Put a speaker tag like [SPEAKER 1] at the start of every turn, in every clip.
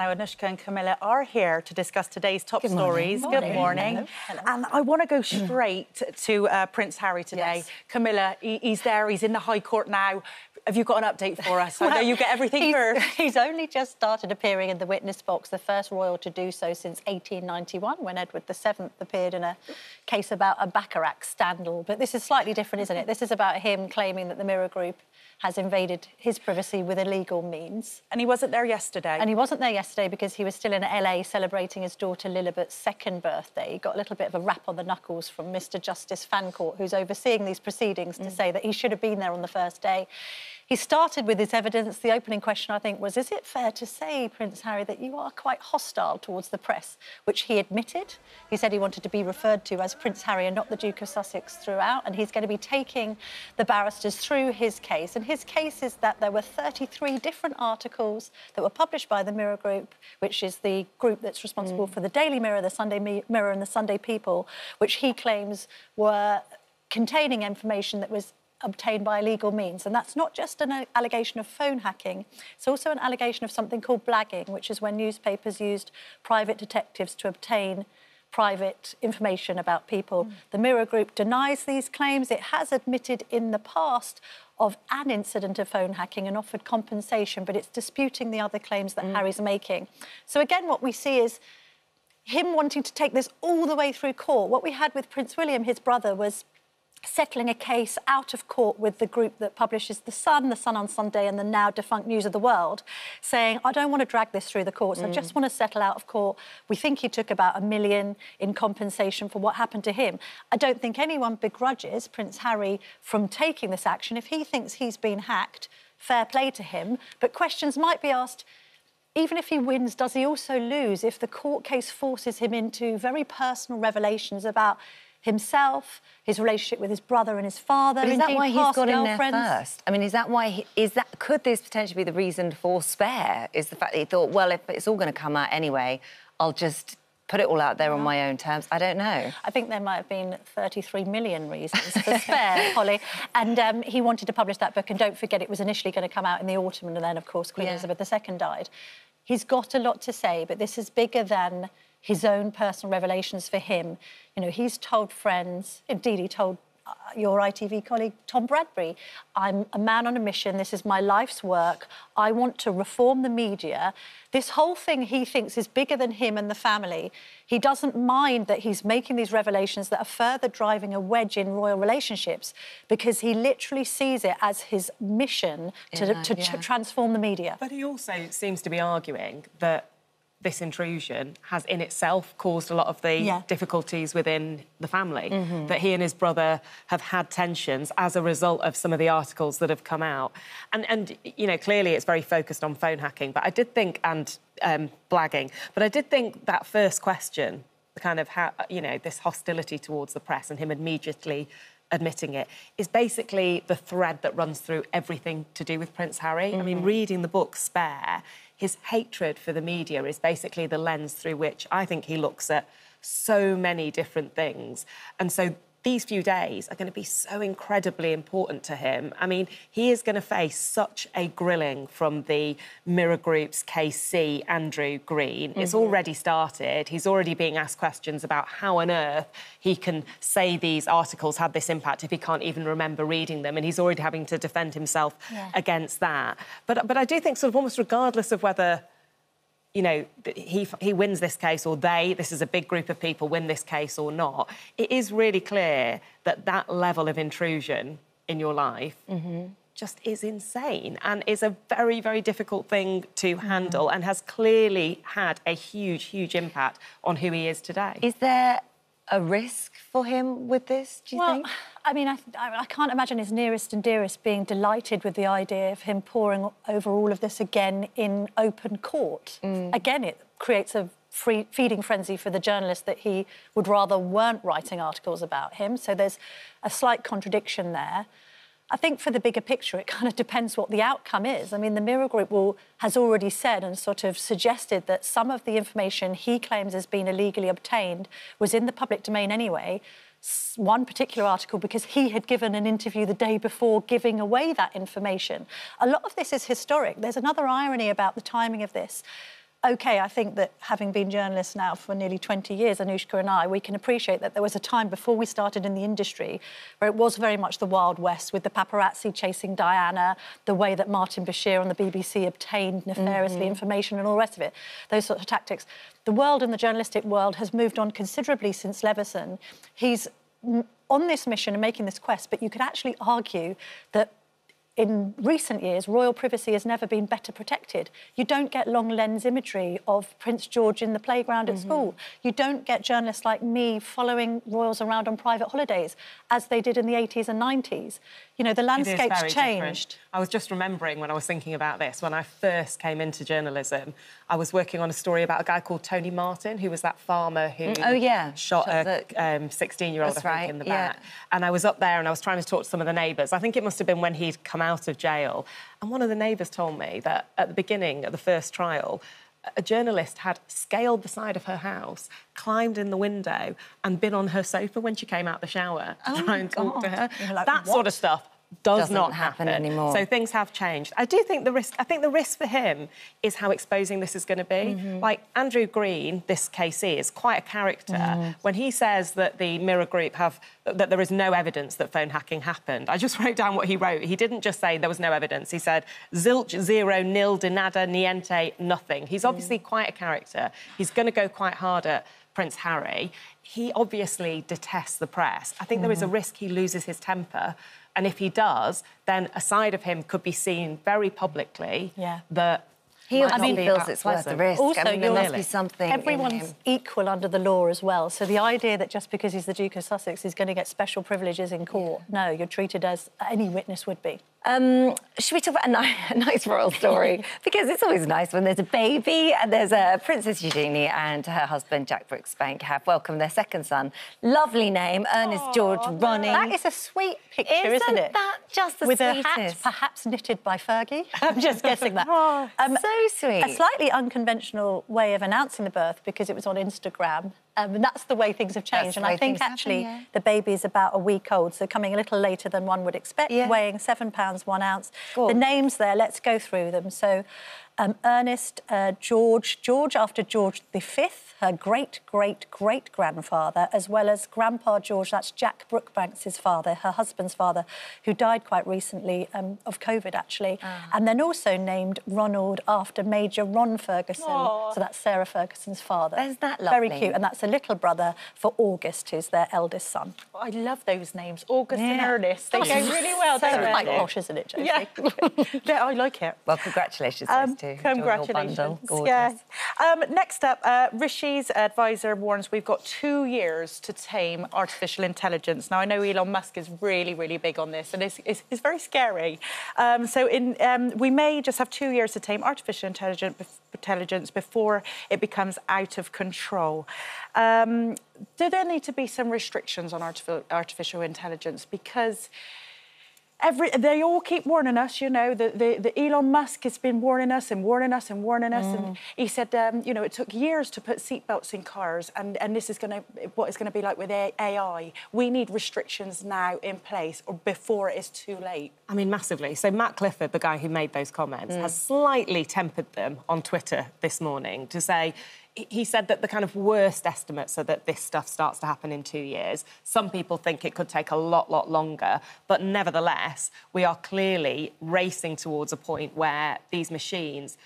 [SPEAKER 1] Now, Anushka and Camilla are here to discuss today's top stories. Good morning.
[SPEAKER 2] Hello.
[SPEAKER 1] And I want to go straight to Prince Harry today.
[SPEAKER 2] Yes.
[SPEAKER 1] Camilla, he's there, he's in the High Court now. Have you got an update for us? I know you get everything first.
[SPEAKER 2] He's only just started appearing in the witness box, the first royal to do so since 1891, when Edward VII appeared in a case about a baccarat scandal. But this is slightly different, isn't it? This is about him claiming that the Mirror Group has invaded his privacy with illegal means.
[SPEAKER 1] And he wasn't there yesterday.
[SPEAKER 2] And he wasn't there yesterday because he was still in LA celebrating his daughter Lilibet's second birthday. He got a little bit of a rap on the knuckles from Mr Justice Fancourt, who's overseeing these proceedings, to say that he should have been there on the first day. He started with his evidence. The opening question, I think, was, is it fair to say, Prince Harry, that you are quite hostile towards the press, which he admitted. He said he wanted to be referred to as Prince Harry and not the Duke of Sussex throughout, and he's going to be taking the barristers through his case. And his case is that there were 33 different articles that were published by the Mirror Group, which is the group that's responsible for the Daily Mirror, the Sunday Mirror and the Sunday People, which he claims were containing information that was obtained by illegal means. And that's not just an allegation of phone hacking, it's also an allegation of something called blagging, which is when newspapers used private detectives to obtain private information about people. The Mirror Group denies these claims. It has admitted in the past of an incident of phone hacking and offered compensation, but it's disputing the other claims that Harry's making. So again, what we see is him wanting to take this all the way through court. What we had with Prince William, his brother, was settling a case out of court with the group that publishes The Sun on Sunday, and the now defunct News of the World, saying, I don't want to drag this through the courts, I just want to settle out of court. We think he took about $1 million in compensation for what happened to him. I don't think anyone begrudges Prince Harry from taking this action. If he thinks he's been hacked, fair play to him, but questions might be asked, even if he wins, does he also lose if the court case forces him into very personal revelations about himself, his relationship with his brother and his father?
[SPEAKER 3] But is that why he's got in there first? I mean, could this potentially be the reason for spare? Is the fact that he thought, well, if it's all going to come out anyway, I'll just put it all out there on my own terms? I don't know.
[SPEAKER 2] I think there might have been 33 million reasons for spare, Holly. And he wanted to publish that book, and don't forget, it was initially going to come out in the autumn, and then, of course, Queen Elizabeth II died. He's got a lot to say, but this is bigger than his own personal revelations for him. You know, he's told friends, indeed he told your ITV colleague Tom Bradbury, I'm a man on a mission, this is my life's work, I want to reform the media. This whole thing he thinks is bigger than him and the family. He doesn't mind that he's making these revelations that are further driving a wedge in royal relationships, because he literally sees it as his mission to transform the media.
[SPEAKER 4] But he also seems to be arguing that this intrusion has in itself caused a lot of the difficulties within the family, that he and his brother have had tensions as a result of some of the articles that have come out. And you know, clearly it's very focused on phone hacking, but I did think, and blagging, but I did think that first question, the kind of, how, you know, this hostility towards the press and him immediately admitting it, is basically the thread that runs through everything to do with Prince Harry. I mean, reading the book Spare, his hatred for the media is basically the lens through which I think he looks at so many different things. And so these few days are going to be so incredibly important to him. I mean, he is going to face such a grilling from the Mirror Group's KC, Andrew Green. It's already started. He's already being asked questions about how on earth he can say these articles had this impact if he can't even remember reading them, and he's already having to defend himself against that. But I do think, sort of almost regardless of whether, you know, he wins this case, or this is a big group of people, win this case or not, it is really clear that that level of intrusion in your life just is insane and is a very, very difficult thing to handle, and has clearly had a huge, huge impact on who he is today.
[SPEAKER 3] Is there a risk for him with this, do you think?
[SPEAKER 2] I mean, I can't imagine his nearest and dearest being delighted with the idea of him pouring over all of this again in open court. Again, it creates a feeding frenzy for the journalists that he would rather weren't writing articles about him. So there's a slight contradiction there. I think for the bigger picture, it kind of depends what the outcome is. I mean, the Mirror Group has already said and sort of suggested that some of the information he claims has been illegally obtained was in the public domain anyway. One particular article because he had given an interview the day before giving away that information. A lot of this is historic. There's another irony about the timing of this. OK, I think that having been journalists now for nearly 20 years, Anushka and I, we can appreciate that there was a time before we started in the industry where it was very much the Wild West, with the paparazzi chasing Diana, the way that Martin Bashir on the BBC obtained nefariously information and all the rest of it, those sorts of tactics. The world and the journalistic world has moved on considerably since Leveson. He's on this mission and making this quest, but you could actually argue that in recent years, royal privacy has never been better protected. You don't get long lens imagery of Prince George in the playground at school. You don't get journalists like me following royals around on private holidays, as they did in the 80s and 90s. You know, the landscape's changed.
[SPEAKER 4] Different. I was just remembering when I was thinking about this, when I first came into journalism, I was working on a story about a guy called Tony Martin, who was that farmer who shot a 16-year-old, I think, in the back. And I was up there and I was trying to talk to some of the neighbours. I think it must have been when he'd come out of jail. And one of the neighbours told me that at the beginning of the first trial, a journalist had scaled the side of her house, climbed in the window and been on her sofa when she came out the shower to try and talk to her.
[SPEAKER 2] Like,
[SPEAKER 4] that sort of stuff doesn't not happen
[SPEAKER 3] anymore.
[SPEAKER 4] So things have changed. I do think the risk for him is how exposing this is going to be. Like Andrew Green, this KC, is quite a character. When he says that the Mirror Group that there is no evidence that phone hacking happened, I just wrote down what he wrote. He didn't just say there was no evidence. He said zilch, zero, nil, de nada, niente, nothing. He's obviously quite a character. He's going to go quite hard at Prince Harry. He obviously detests the press. I think there is a risk he loses his temper. And if he does, then a side of him could be seen very publicly that
[SPEAKER 3] he feels it's worth the risk.
[SPEAKER 2] Also,
[SPEAKER 3] there must be something.
[SPEAKER 2] Everyone's equal under the law as well. So the idea that just because he's the Duke of Sussex is going to get special privileges in court, no, you're treated as any witness would be.
[SPEAKER 3] Should we talk about a nice royal story? Because it's always nice when there's a baby, and there's a Princess Eugenie and her husband Jack Brooksbank have welcomed their second son. Lovely name, Ernest George Ronning.
[SPEAKER 2] That is a sweet picture, isn't it?
[SPEAKER 3] That just the
[SPEAKER 2] with
[SPEAKER 3] sweetest?
[SPEAKER 2] A hat perhaps knitted by Fergie. I'm just guessing that.
[SPEAKER 3] So sweet.
[SPEAKER 2] A slightly unconventional way of announcing the birth because it was on Instagram. And that's the way things have changed. And I think actually the baby is about a week old, so coming a little later than one would expect, weighing 7 pounds 1 ounce. Cool. The names there, let's go through them. So Ernest, George after George V, her great-great-great-grandfather, as well as Grandpa George, that's Jack Brookbanks' father, her husband's father, who died quite recently of COVID, actually. And then also named Ronald after Major Ron Ferguson. So that's Sarah Ferguson's father.
[SPEAKER 3] Isn't that lovely?
[SPEAKER 2] Very cute. And that's a little brother for August, who's their eldest son.
[SPEAKER 1] I love those names, August and Ernest. They go really well, don't they?
[SPEAKER 2] Quite posh, isn't it, Josie?
[SPEAKER 1] Yeah, I like it.
[SPEAKER 3] Well, congratulations, those two.
[SPEAKER 1] Congratulations.
[SPEAKER 3] Gorgeous.
[SPEAKER 1] Next up, Rishi's advisor warns we've got 2 years to tame artificial intelligence. Now, I know Elon Musk is really, really big on this, and it's very scary. We may just have 2 years to tame artificial intelligence before it becomes out of control. Do there need to be some restrictions on artificial intelligence? Because they all keep warning us, you know, the Elon Musk has been warning us and warning us and warning us. And he said, you know, it took years to put seatbelts in cars, and this is what it's going to be like with AI. We need restrictions now in place or before it is too late.
[SPEAKER 4] I mean, massively. So Matt Clifford, the guy who made those comments, has slightly tempered them on Twitter this morning to say, he said that the kind of worst estimates are that this stuff starts to happen in 2 years. Some people think it could take a lot longer, but nevertheless, we are clearly racing towards a point where these machines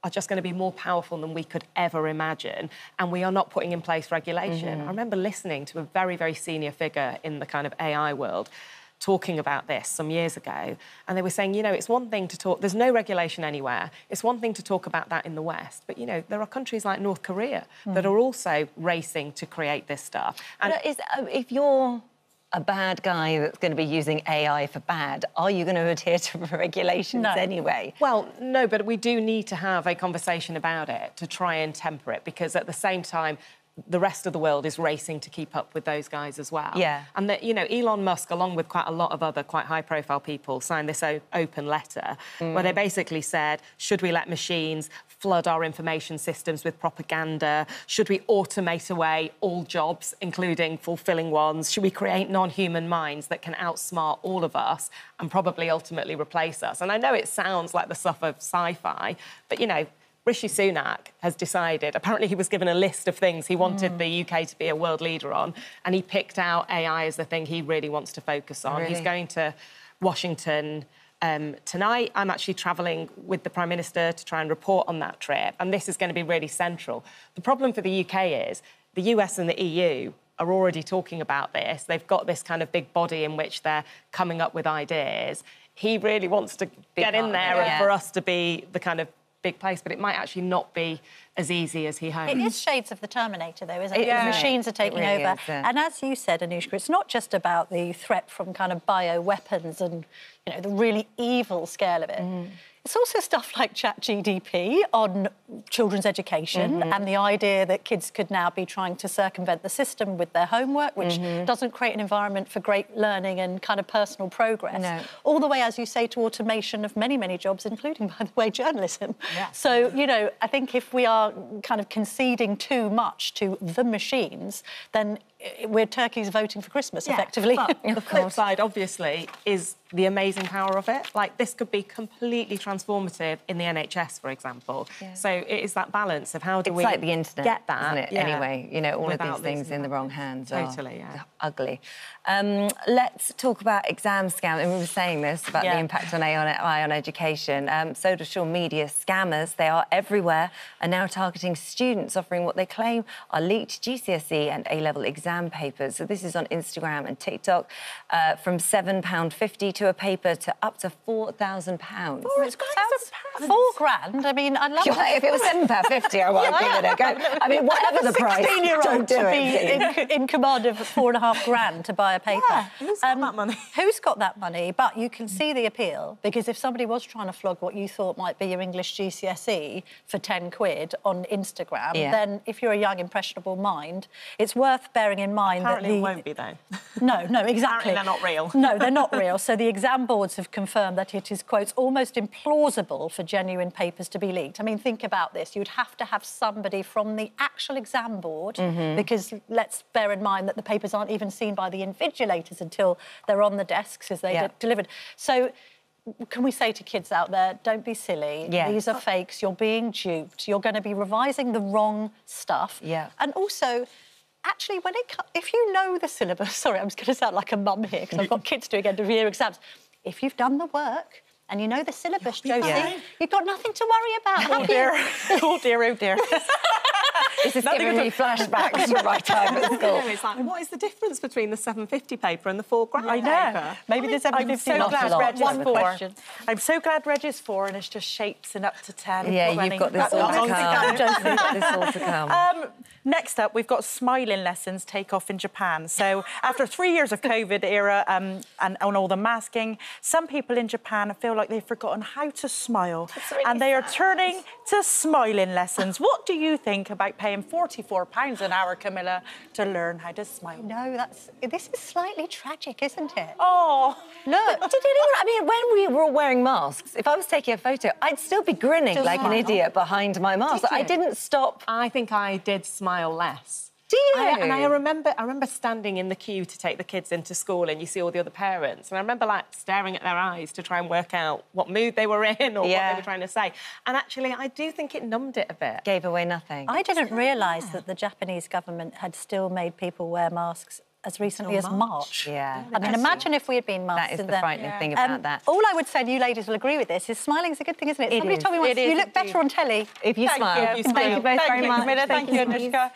[SPEAKER 4] are just going to be more powerful than we could ever imagine, and we are not putting in place regulation. I remember listening to a very, very senior figure in the kind of AI world talking about this some years ago, and they were saying, you know, it's one thing to talk, there's no regulation anywhere, it's one thing to talk about that in the West, but, you know, there are countries like North Korea that are also racing to create this stuff.
[SPEAKER 3] And if you're a bad guy that's going to be using AI for bad, are you going to adhere to regulations anyway?
[SPEAKER 4] Well, no, but we do need to have a conversation about it to try and temper it, because at the same time, the rest of the world is racing to keep up with those guys as well.
[SPEAKER 3] Yeah.
[SPEAKER 4] And that, you know, Elon Musk, along with quite a lot of other quite high-profile people, signed this open letter where they basically said, should we let machines flood our information systems with propaganda? Should we automate away all jobs, including fulfilling ones? Should we create non-human minds that can outsmart all of us and probably ultimately replace us? And I know it sounds like the stuff of sci-fi, but, you know, Rishi Sunak has decided, apparently he was given a list of things he wanted the UK to be a world leader on, and he picked out AI as the thing he really wants to focus on.
[SPEAKER 3] Really?
[SPEAKER 4] He's going to Washington tonight. I'm actually travelling with the Prime Minister to try and report on that trip, and this is going to be really central. The problem for the UK is the US and the EU are already talking about this. They've got this kind of big body in which they're coming up with ideas. He really wants to get in there and for us to be the kind of big place, but it might actually not be as easy as he hopes.
[SPEAKER 2] It is shades of the Terminator, though, isn't it? The machines are taking
[SPEAKER 3] really
[SPEAKER 2] over.
[SPEAKER 3] Is, yeah.
[SPEAKER 2] And as you said, Anushka, it's not just about the threat from kind of bioweapons and, you know, the really evil scale of it. It's also stuff like ChatGPT on children's education and the idea that kids could now be trying to circumvent the system with their homework, which doesn't create an environment for great learning and kind of personal progress.
[SPEAKER 3] No.
[SPEAKER 2] All the way, as you say, to automation of many, many jobs, including, by the way, journalism. Yeah. So, you know, I think if we are kind of conceding too much to the machines, then we're turkeys voting for Christmas, effectively.
[SPEAKER 4] But the flip side, obviously, is the amazing power of it. Like, this could be completely transformative in the NHS, for example. Yeah. So it is that balance of how do we
[SPEAKER 3] like the internet,
[SPEAKER 4] get that,
[SPEAKER 3] isn't it? Anyway, you know, all
[SPEAKER 4] without
[SPEAKER 3] of these things in the wrong hands
[SPEAKER 4] totally,
[SPEAKER 3] are ugly. Let's talk about exam scams. And we were saying this about the impact on AI on education. Social media scammers, they are everywhere, are now targeting students, offering what they claim are leaked GCSE and A-level exam papers. So this is on Instagram and TikTok, from £7.50 to a paper to up to £4,000.
[SPEAKER 2] £4,000? £4,000? I mean, I'd love it.
[SPEAKER 3] If it was £7.50, I won't give it a go. I mean, whatever the price, don't do it.
[SPEAKER 2] In command of £4,500 to buy a paper.
[SPEAKER 1] Yeah, who's got that money?
[SPEAKER 2] Who's got that money? But you can see the appeal, because if somebody was trying to flog what you thought might be your English GCSE for 10 quid on Instagram, then if you're a young, impressionable mind, it's worth bearing in mind
[SPEAKER 4] Apparently
[SPEAKER 2] that
[SPEAKER 4] it won't be, though.
[SPEAKER 2] No, exactly.
[SPEAKER 4] Apparently they're not real.
[SPEAKER 2] No, they're not real. So the exam boards have confirmed that it is, quotes, almost implausible for genuine papers to be leaked. I mean, think about this. You'd have to have somebody from the actual exam board, because let's bear in mind that the papers aren't even seen by the invigilators until they're on the desks as they get delivered. So can we say to kids out there, don't be silly. These are fakes. You're being duped. You're going to be revising the wrong stuff. And also, actually, if you know the syllabus... Sorry, I'm just going to sound like a mum here, because I've got kids doing end-of-year exams. If you've done the work and you know the syllabus, Josie, you've got nothing to worry about.
[SPEAKER 1] Oh, dear. Oh, dear, oh, dear.
[SPEAKER 3] This is giving me flashbacks to my time at school.
[SPEAKER 4] It's like, what is the difference between the £7.50 paper and the £4,000
[SPEAKER 1] I know.
[SPEAKER 4] paper?
[SPEAKER 1] Maybe the £7.50. I'm so glad Reg is 4. I'm so glad Reg is 4, and it's just shapes and up to 10.
[SPEAKER 3] Yeah, you've got this all to come. You've got this all to come.
[SPEAKER 1] Next up, we've got smiling lessons take off in Japan. So after 3 years of COVID era and all the masking, some people in Japan feel like they've forgotten how to smile. Really and they are turning to smiling lessons. What do you think about paying £44 an hour, Camilla, to learn how to smile?
[SPEAKER 2] No, this is slightly tragic, isn't it?
[SPEAKER 1] Oh,
[SPEAKER 3] look. Did anyone... I mean, when we were all wearing masks, if I was taking a photo, I'd still be grinning like an idiot behind my mask. I didn't stop.
[SPEAKER 4] I think I did smile less.
[SPEAKER 3] Do you?
[SPEAKER 4] I remember standing in the queue to take the kids into school, and you see all the other parents, and I remember like staring at their eyes to try and work out what mood they were in or what they were trying to say. And actually, I do think it numbed it a bit.
[SPEAKER 3] Gave away nothing.
[SPEAKER 2] I didn't realise that the Japanese government had still made people wear masks as recently as March.
[SPEAKER 3] Yeah.
[SPEAKER 2] I mean, imagine if we had been masked.
[SPEAKER 3] That is the frightening thing about that.
[SPEAKER 2] All I would say, and you ladies will agree with this, is smiling's a good thing, isn't it? Somebody told me once, you look better on telly.
[SPEAKER 3] If you smile.
[SPEAKER 1] Thank you both very much. Thank you, Anushka.